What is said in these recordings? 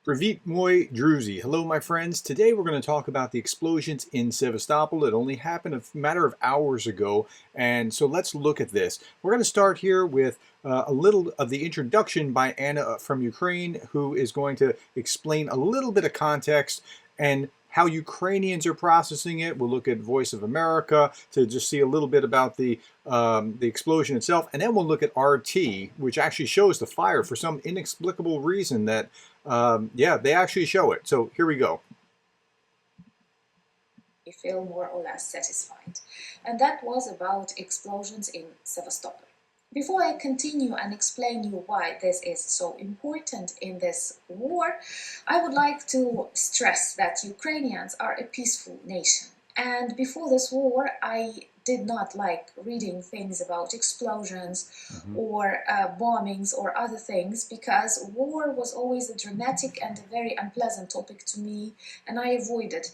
Привit moi druzy. Hello, my friends. Today we're going to talk about the explosions in Sevastopol. It only happened a matter of hours ago, and so let's look at this. We're going to start here with a little of the introduction by Anna from Ukraine, who is going to explain a little bit of context and how Ukrainians are processing it. We'll look at Voice of America to just see a little bit about the explosion itself, and then we'll look at RT, which actually shows the fire for some inexplicable reason that, yeah, they actually show it. So here we go. We feel more or less satisfied. And that was about explosions in Sevastopol. Before I continue and explain you why this is so important in this war, I would like to stress that Ukrainians are a peaceful nation. And before this war, I did not like reading things about explosions or bombings or other things, because war was always a dramatic and a very unpleasant topic to me, and I avoided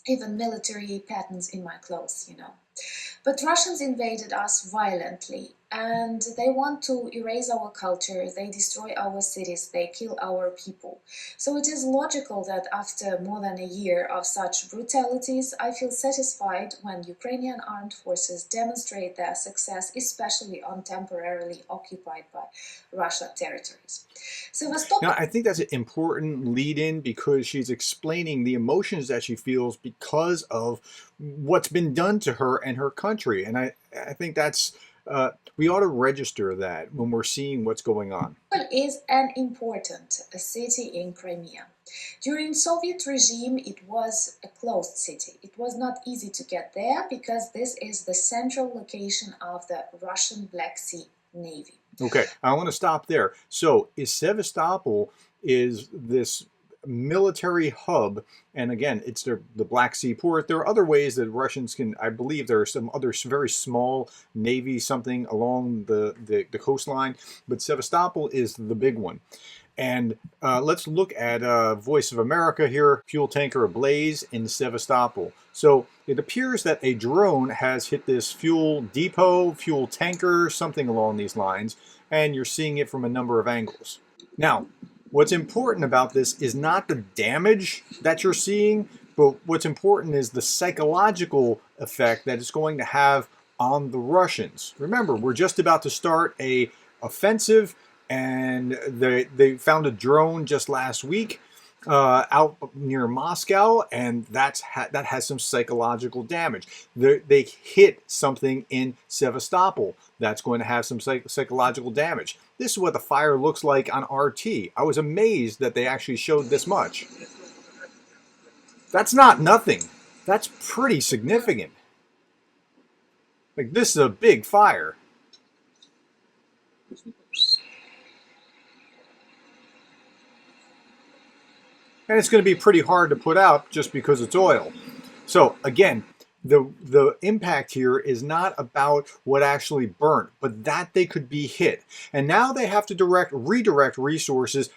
even military patterns in my clothes. But Russians invaded us violently, and they want to erase our culture, they destroy our cities, they kill our people. So it is logical that after more than a year of such brutalities, I feel satisfied when Ukrainian armed forces demonstrate their success, especially on temporarily occupied by Russia territories. Sevastopol. Now, I think that's an important lead-in because she's explaining the emotions that she feels because of what's been done to her and her country. And I think that's, we ought to register that when we're seeing what's going on. Is an important city in Crimea. During Soviet regime, it was a closed city. It was not easy to get there because this is the central location of the Russian Black Sea Navy. Okay, I want to stop there. So, Sevastopol is this military hub, and again, it's the Black Sea port. There are other ways that Russians can, I believe there are some other very small navy something along the coastline, but Sevastopol is the big one. And let's look at Voice of America here, fuel tanker ablaze in Sevastopol. So it appears that a drone has hit this fuel depot, fuel tanker, something along these lines, and you're seeing it from a number of angles. Now, what's important about this is not the damage that you're seeing, but what's important is the psychological effect that it's going to have on the Russians. Remember, we're just about to start a offensive, and they found a drone just last week out near Moscow, and that has some psychological damage. They hit something in Sevastopol that's going to have some psychological damage. This is what the fire looks like on RT. I was amazed that they actually showed this much. That's not nothing. That's pretty significant. Like, this is a big fire. And it's going to be pretty hard to put out just because it's oil. So again, the impact here is not about what actually burnt, but that they could be hit. And now they have to redirect resources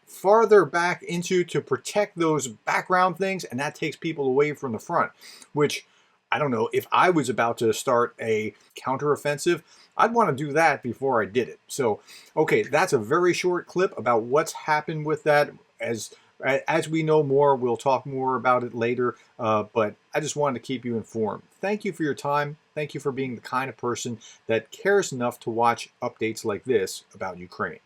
farther back to protect those background things, and that takes people away from the front, which, I don't know, if I was about to start a counteroffensive, I'd want to do that before I did it. So, okay, that's a very short clip about what's happened with that. As we know more, we'll talk more about it later, but I just wanted to keep you informed. Thank you for your time. Thank you for being the kind of person that cares enough to watch updates like this about Ukraine.